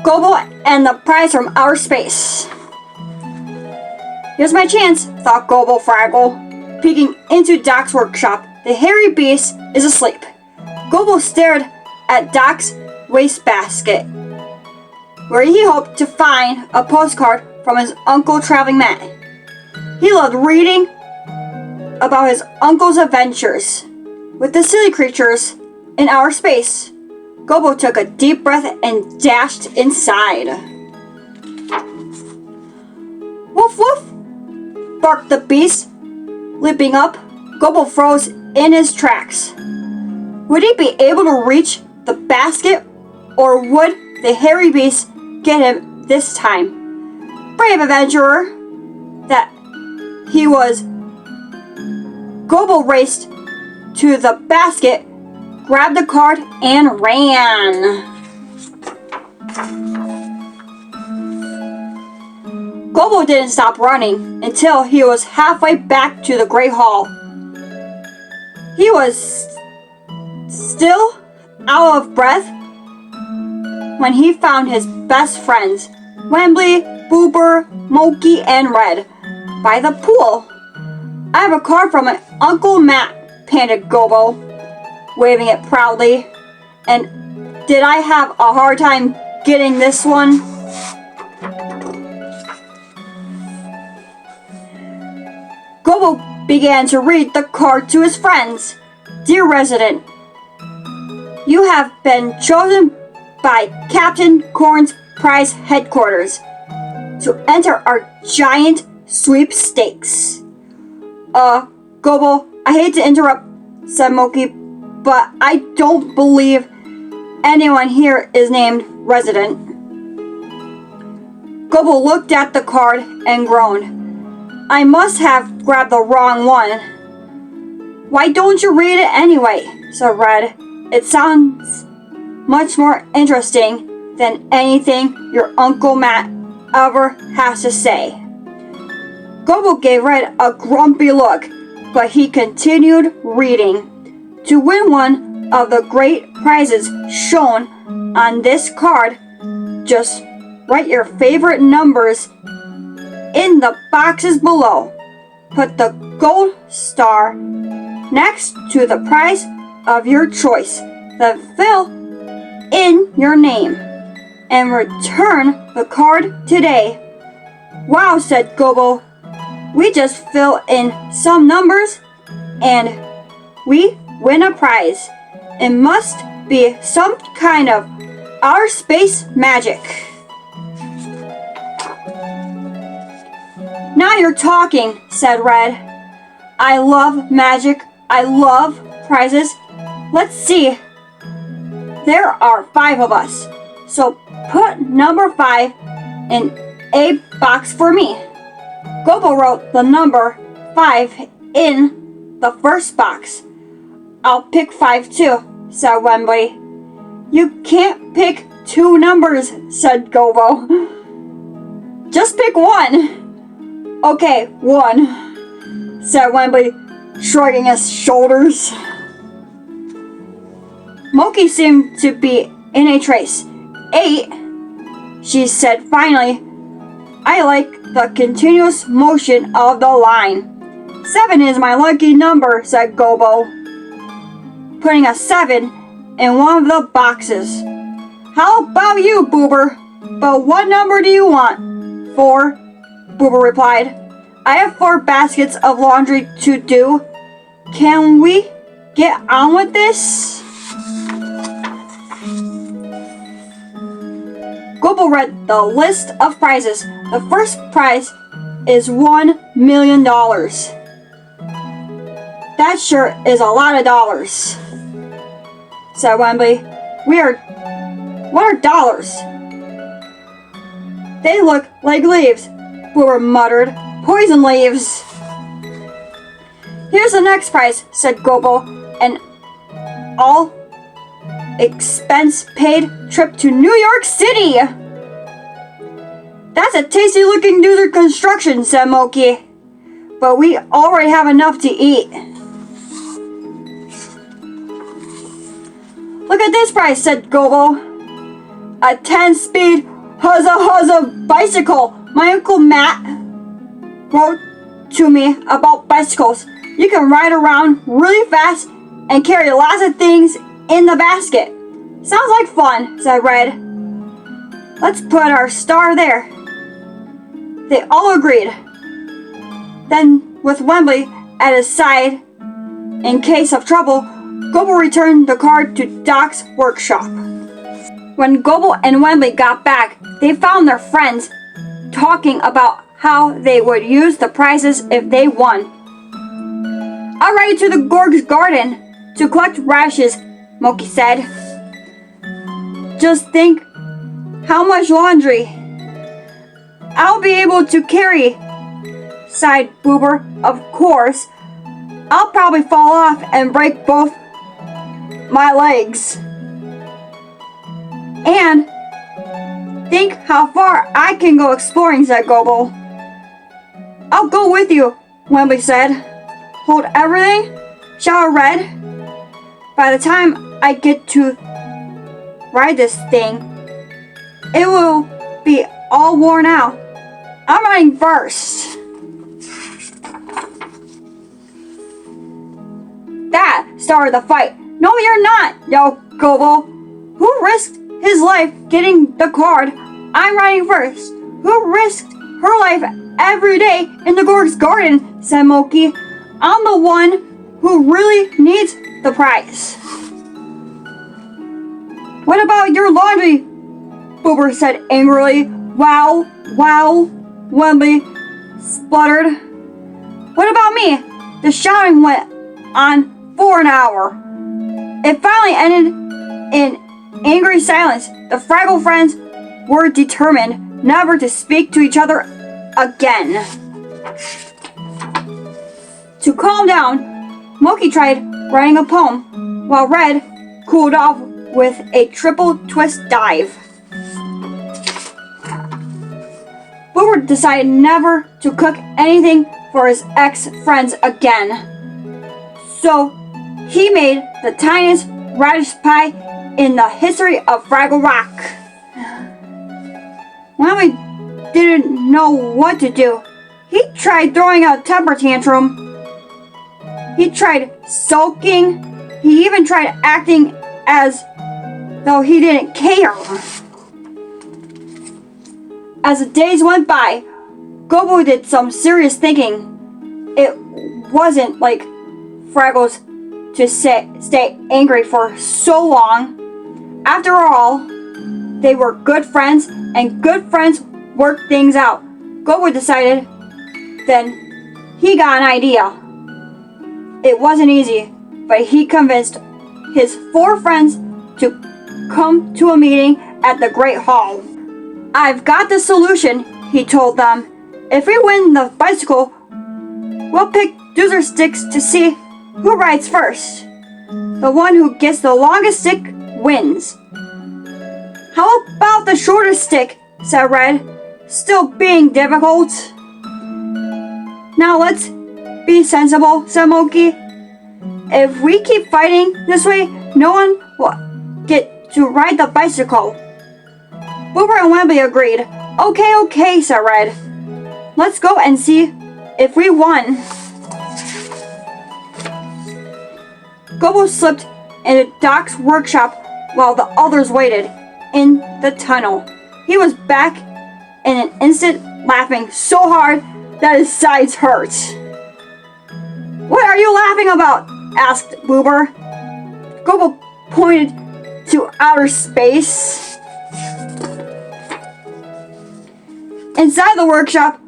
Gobo and the prize from outer space. Here's my chance, thought Gobo Fraggle. Peeking into Doc's workshop, the hairy beast is asleep. Gobo stared at Doc's wastebasket, where he hoped to find a postcard from his Uncle Traveling Matt. He loved reading about his uncle's adventures with the silly creatures in outer space. Gobo took a deep breath and dashed inside. Woof woof! Barked the beast. Leaping up, Gobo froze in his tracks. Would he be able to reach the basket, or would the hairy beast get him this time? Brave adventurer that he was, Gobo raced to the basket, grabbed the card, and ran. Gobo didn't stop running until he was halfway back to the Great Hall. He was still out of breath when he found his best friends, Wembley, Boober, Moki, and Red, by the pool. I have a card from my Uncle Matt, panted Gobo, waving it proudly. And did I have a hard time getting this one? Gobo began to read the card to his friends. Dear resident, you have been chosen by Captain Corn's prize headquarters to enter our giant sweepstakes. Gobo, I hate to interrupt, said Moki, but I don't believe anyone here is named resident. Gobo looked at the card and groaned. I must have grabbed the wrong one. Why don't you read it anyway? Said Red. It sounds much more interesting than anything your Uncle Matt ever has to say. Gobo gave Red a grumpy look, but he continued reading. To win one of the great prizes shown on this card, just write your favorite numbers in the boxes below. Put the gold star next to the prize of your choice. Then fill in your name and return the card today. Wow, said Gobo. We just fill in some numbers and we win a prize. It must be some kind of outer space magic. Now you're talking, said Red. I love magic. I love prizes. Let's see. There are 5 of us. So put number 5 in a box for me. Gobo wrote the number 5 in the first box. I'll pick 5 too, said Wembley. You can't pick 2 numbers, said Gobo. Just pick 1. Okay, 1, said Wembley, shrugging his shoulders. Moki seemed to be in a trace. 8, she said finally. I like the continuous motion of the line. 7 is my lucky number, said Gobo, putting a 7 in one of the boxes. How about you, Boober? But what number do you want? 4, Boober replied. I have 4 baskets of laundry to do. Can we get on with this? Gobo read the list of prizes. The first prize is $1 million. That sure is a lot of dollars, said Wembley. What are dollars? They look like leaves, Boober muttered. Poison leaves. Here's the next prize, said Gobo. An all expense paid trip to New York City. That's a tasty looking doozer construction, said Moki. But we already have enough to eat. Look at this prize, said Gobo. a 10-speed huzza bicycle. My Uncle Matt wrote to me about bicycles. You can ride around really fast and carry lots of things in the basket. Sounds like fun, said Red. Let's put our star there. They all agreed. Then, with Wembley at his side, in case of trouble, Gobo returned the card to Doc's workshop. When Gobo and Wembley got back, they found their friends talking about how they would use the prizes if they won. I'll ride you to the Gorg's garden to collect radishes, Moki said. Just think how much laundry I'll be able to carry, sighed Boober. Of course, I'll probably fall off and break both my legs. And think how far I can go exploring, said Gobo. I'll go with you, Wembley said. Hold everything, shouted Red. By the time I get to ride this thing, it will be all worn out. I'm riding first. That started the fight. No, you're not, yelled Gobo. Who risked his life getting the card? I'm riding first. Who risked her life every day in the Gorg's garden, said Moki. I'm the one who really needs the prize. What about your laundry? Boober said angrily. Wow, Wembley spluttered. What about me? The shouting went on for an hour. It finally ended in angry silence. The Fraggle friends were determined never to speak to each other again. To calm down, Moki tried writing a poem, while Red cooled off with a triple twist dive. Boober decided never to cook anything for his ex-friends again. So he made the tiniest radish pie in the history of Fraggle Rock. When we didn't know what to do, he tried throwing a temper tantrum. He tried sulking. He even tried acting as though he didn't care. As the days went by, Gobo did some serious thinking. It wasn't like Fraggles to stay angry for so long. After all, they were good friends, and good friends work things out. Gobo decided. Then he got an idea. It wasn't easy, but he convinced his 4 friends to come to a meeting at the Great Hall. I've got the solution, he told them. If we win the bicycle, we'll pick doozer sticks to see who rides first. The one who gets the longest stick wins. How about the shortest stick, said Red, still being difficult. Now let's be sensible, said Moki. If we keep fighting this way, no one will get to ride the bicycle. Boober and Wembley agreed. Okay, said Red. Let's go and see if we won. Gobo slipped into Doc's workshop while the others waited in the tunnel. He was back in an instant, laughing so hard that his sides hurt. What are you laughing about? Asked Boober. Gobo pointed to outer space. Inside the workshop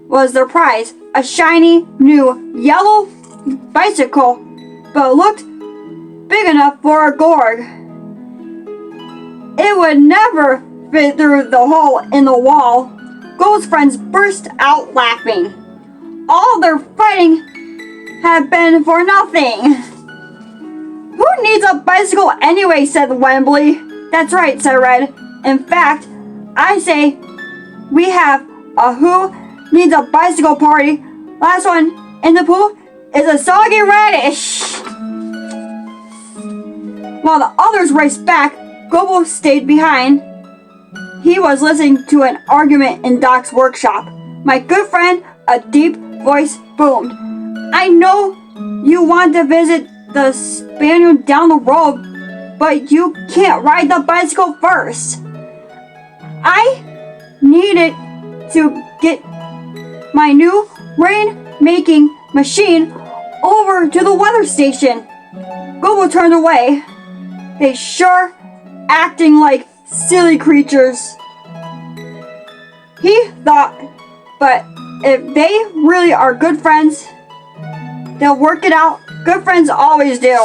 was their prize, a shiny new yellow bicycle, but it looked big enough for a Gorg. It would never fit through the hole in the wall. Gobo's friends burst out laughing. All their fighting had been for nothing. Who needs a bicycle anyway, said Wembley. That's right, said Red. In fact, I say we have a who needs a bicycle party. Last one in the pool is a soggy radish. While the others raced back, Gobo stayed behind. he was listening to an argument in Doc's workshop. My good friend, a deep voice boomed. I know you want to visit the spaniel down the road, but you can't ride the bicycle first. I needed to get my new rain-making machine over to the weather station. Gobo turned away. They sure acting like silly creatures, he thought, but if they really are good friends, they'll work it out. Good friends always do.